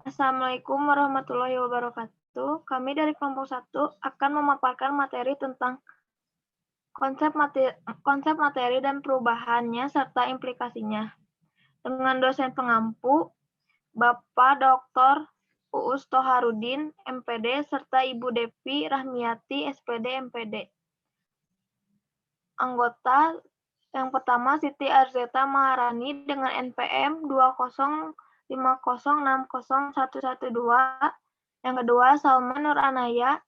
Assalamualaikum warahmatullahi wabarakatuh. Kami dari kelompok 1 akan memaparkan materi tentang konsep materi dan perubahannya serta implikasinya. Dengan dosen pengampu, Bapak Dr. Uus Toharudin, MPD, serta Ibu Devi Rahmiati, SPD, MPD. Anggota yang pertama Siti Arzeta Maharani dengan NPM 205060112. Yang kedua Salma Nur Anaya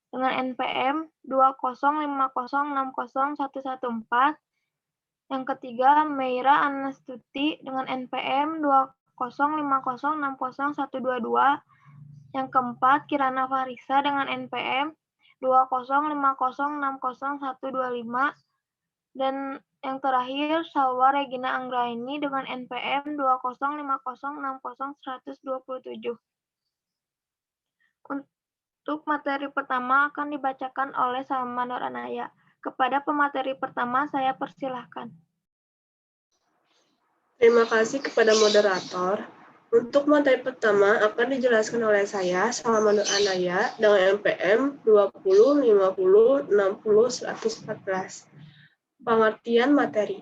dengan NPM 205060114. Yang ketiga Meira Anastuti dengan NPM 205060122. Yang keempat Kirana Farisa dengan NPM 205060125. Dan yang terakhir, Salwa Regina Anggraini dengan NPM 205060127. Untuk materi pertama akan dibacakan oleh Salma Nur Anaya. Kepada pemateri pertama, saya persilahkan. Terima kasih kepada moderator. Untuk materi pertama akan dijelaskan oleh saya, Salma Nur Anaya, dengan NPM 2050600114. Pengertian materi.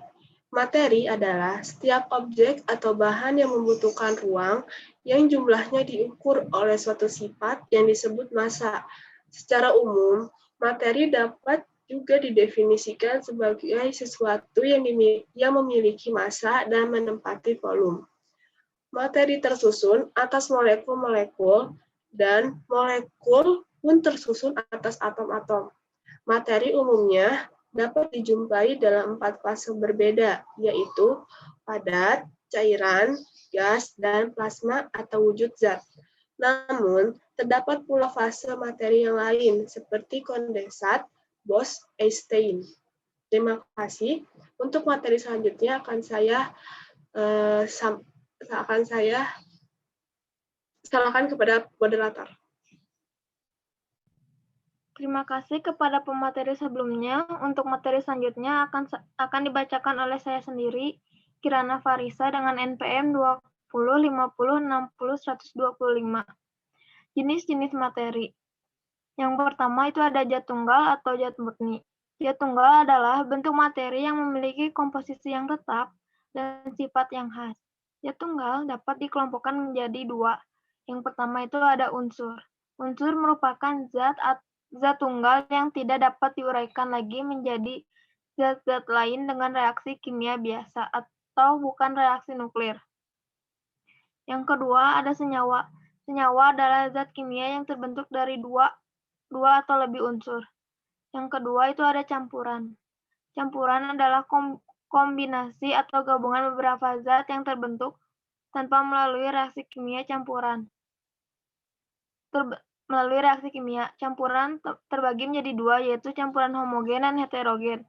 Materi adalah setiap objek atau bahan yang membutuhkan ruang yang jumlahnya diukur oleh suatu sifat yang disebut massa. Secara umum, materi dapat juga didefinisikan sebagai sesuatu yang memiliki massa dan menempati volume. Materi tersusun atas molekul-molekul dan molekul pun tersusun atas atom-atom. Materi umumnya dapat dijumpai dalam 4 fase berbeda, yaitu padat, cairan, gas, dan plasma atau wujud zat. Namun, terdapat pula fase materi yang lain, seperti kondensat, Bose-Einstein. Terima kasih. Untuk materi selanjutnya akan saya serahkan kepada moderator. Terima kasih kepada pemateri sebelumnya. Untuk materi selanjutnya akan dibacakan oleh saya sendiri, Kirana Farisa dengan NPM 205060125. Jenis-jenis materi. Yang pertama itu ada zat tunggal atau zat murni. Zat tunggal adalah bentuk materi yang memiliki komposisi yang tetap dan sifat yang khas. Zat tunggal dapat dikelompokkan menjadi 2. Yang pertama itu ada unsur. Unsur merupakan zat tunggal yang tidak dapat diuraikan lagi menjadi zat-zat lain dengan reaksi kimia biasa atau bukan reaksi nuklir. Yang kedua ada senyawa. Senyawa adalah zat kimia yang terbentuk dari dua atau lebih unsur. Yang kedua itu ada campuran. Campuran adalah kombinasi atau gabungan beberapa zat yang terbentuk tanpa melalui reaksi kimia campuran. Melalui reaksi kimia, campuran terbagi menjadi 2, yaitu campuran homogen dan heterogen.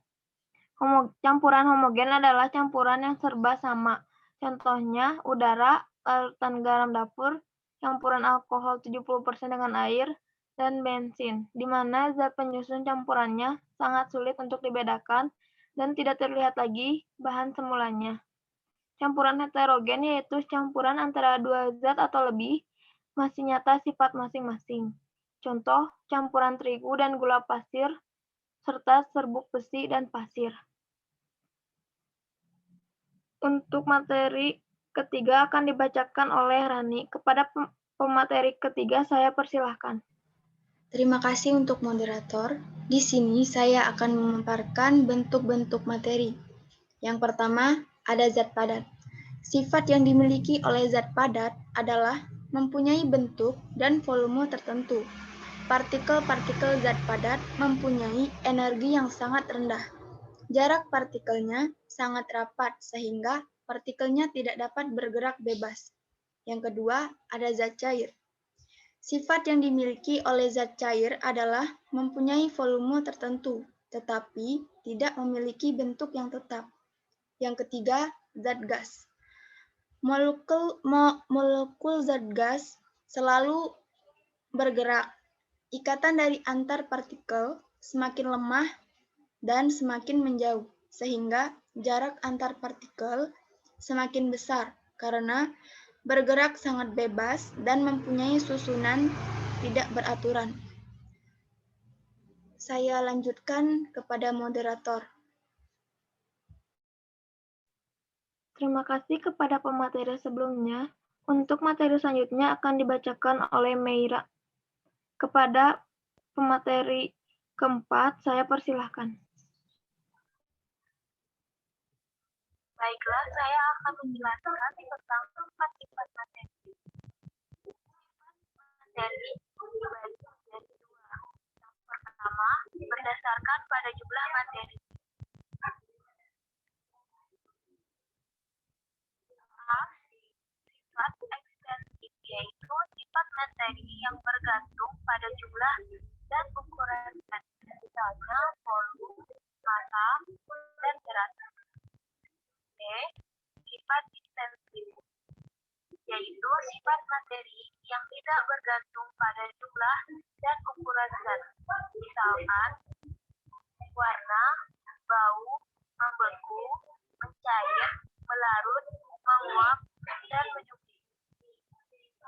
Campuran homogen adalah campuran yang serba sama. Contohnya, udara, larutan garam dapur, campuran alkohol 70% dengan air, dan bensin, di mana zat penyusun campurannya sangat sulit untuk dibedakan dan tidak terlihat lagi bahan semulanya. Campuran heterogen yaitu campuran antara 2 zat atau lebih, masih nyata sifat masing-masing. Contoh, campuran terigu dan gula pasir, serta serbuk besi dan pasir. Untuk materi ketiga akan dibacakan oleh Rani. Kepada pemateri ketiga saya persilahkan. Terima kasih untuk moderator. Di sini saya akan memaparkan bentuk-bentuk materi. Yang pertama, ada zat padat. Sifat yang dimiliki oleh zat padat adalah mempunyai bentuk dan volume tertentu. Partikel-partikel zat padat mempunyai energi yang sangat rendah. Jarak partikelnya sangat rapat sehingga partikelnya tidak dapat bergerak bebas. Yang kedua, ada zat cair. Sifat yang dimiliki oleh zat cair adalah mempunyai volume tertentu, tetapi tidak memiliki bentuk yang tetap. Yang ketiga, zat gas. Molekul zat gas selalu bergerak. Ikatan dari antar partikel semakin lemah dan semakin menjauh, sehingga jarak antar partikel semakin besar karena bergerak sangat bebas, dan mempunyai susunan tidak beraturan. Saya lanjutkan kepada moderator. Terima kasih kepada pemateri sebelumnya. Untuk materi selanjutnya akan dibacakan oleh Meira. Kepada pemateri keempat, saya persilahkan. Baiklah, saya akan menjelaskan tentang empat sifat materi. Materi dibagi menjadi dua. Yang pertama, berdasarkan pada jumlah materi. A. Sifat ekstensif, yaitu sifat materi yang bergantung pada jumlah dan ukuran zat, misalnya volume, massa, dan berat. B. Sifat ekstensif, yaitu sifat materi yang tidak bergantung pada jumlah dan ukuran zat, misalkan warna, bau, membeku, mencair, melarut, menguap, dan menyusut.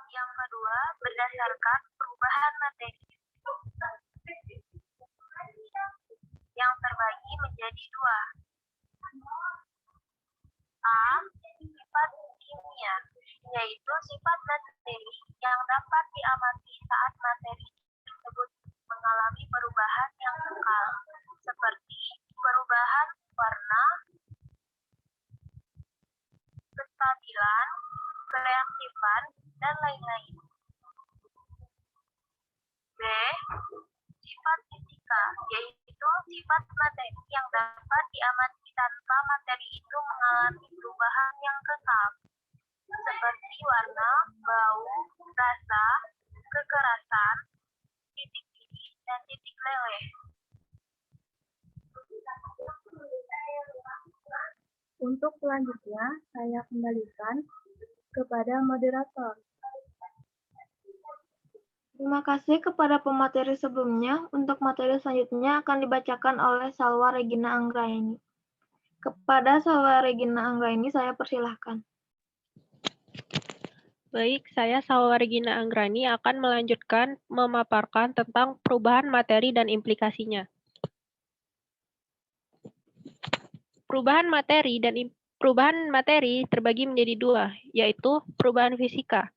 Yang kedua, berdasarkan perubahan materi yang terbagi menjadi dua. A. Sifat kimia, yaitu sifat materi yang dapat diamati saat materi tersebut mengalami perubahan yang kekal, seperti perubahan warna, kestabilan, kereaktifan, dan lain-lain. B. Sifat fisika, yaitu sifat materi yang dapat diamati tanpa materi itu mengalami perubahan yang kekal, seperti warna, bau, rasa, kekerasan, titik didih, dan titik leleh. Untuk selanjutnya, saya kembalikan kepada moderator. Terima kasih kepada pemateri sebelumnya. Untuk materi selanjutnya akan dibacakan oleh Salwa Regina Anggraini. Kepada Salwa Regina Anggraini, saya persilahkan. Baik, saya Salwa Regina Anggrani akan melanjutkan memaparkan tentang perubahan materi dan implikasinya. Perubahan materi terbagi menjadi dua, yaitu perubahan fisika.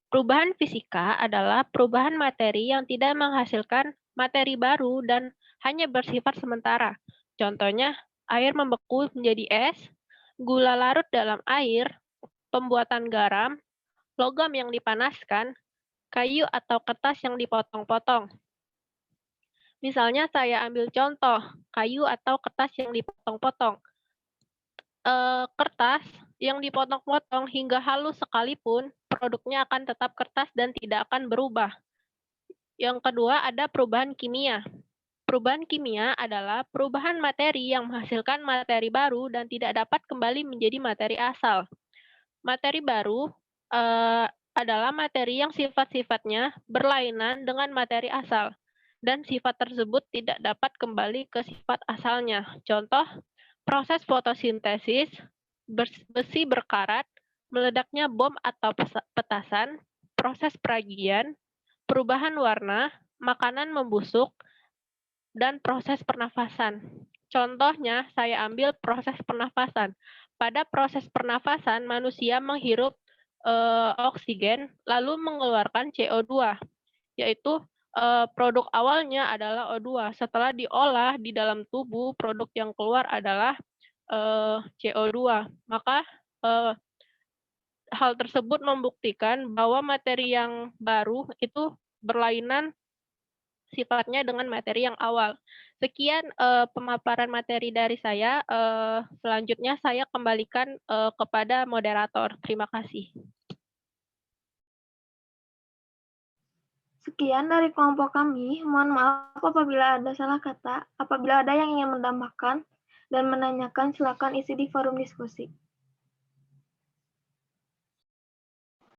Perubahan fisika adalah perubahan materi yang tidak menghasilkan materi baru dan hanya bersifat sementara. Contohnya, air membeku menjadi es, gula larut dalam air, pembuatan garam, logam yang dipanaskan, kayu atau kertas yang dipotong-potong. Misalnya saya ambil contoh, kayu atau kertas yang dipotong-potong. Kertas yang dipotong-potong hingga halus sekalipun, produknya akan tetap kertas dan tidak akan berubah. Yang kedua, ada perubahan kimia. Perubahan kimia adalah perubahan materi yang menghasilkan materi baru dan tidak dapat kembali menjadi materi asal. Materi baru adalah materi yang sifat-sifatnya berlainan dengan materi asal, dan sifat tersebut tidak dapat kembali ke sifat asalnya. Contoh, proses fotosintesis, besi berkarat, meledaknya bom atau petasan, proses peragian, perubahan warna, makanan membusuk, dan proses pernafasan. Contohnya, saya ambil proses pernafasan. Pada proses pernafasan, manusia menghirup oksigen, lalu mengeluarkan CO2, yaitu produk awalnya adalah O2. Setelah diolah di dalam tubuh, produk yang keluar adalah CO2. Maka hal tersebut membuktikan bahwa materi yang baru itu berlainan sifatnya dengan materi yang awal. Sekian pemaparan materi dari saya. Selanjutnya saya kembalikan kepada moderator. Terima kasih. Sekian dari kelompok kami. Mohon maaf apabila ada salah kata. Apabila ada yang ingin menambahkan dan menanyakan, silakan isi di forum diskusi.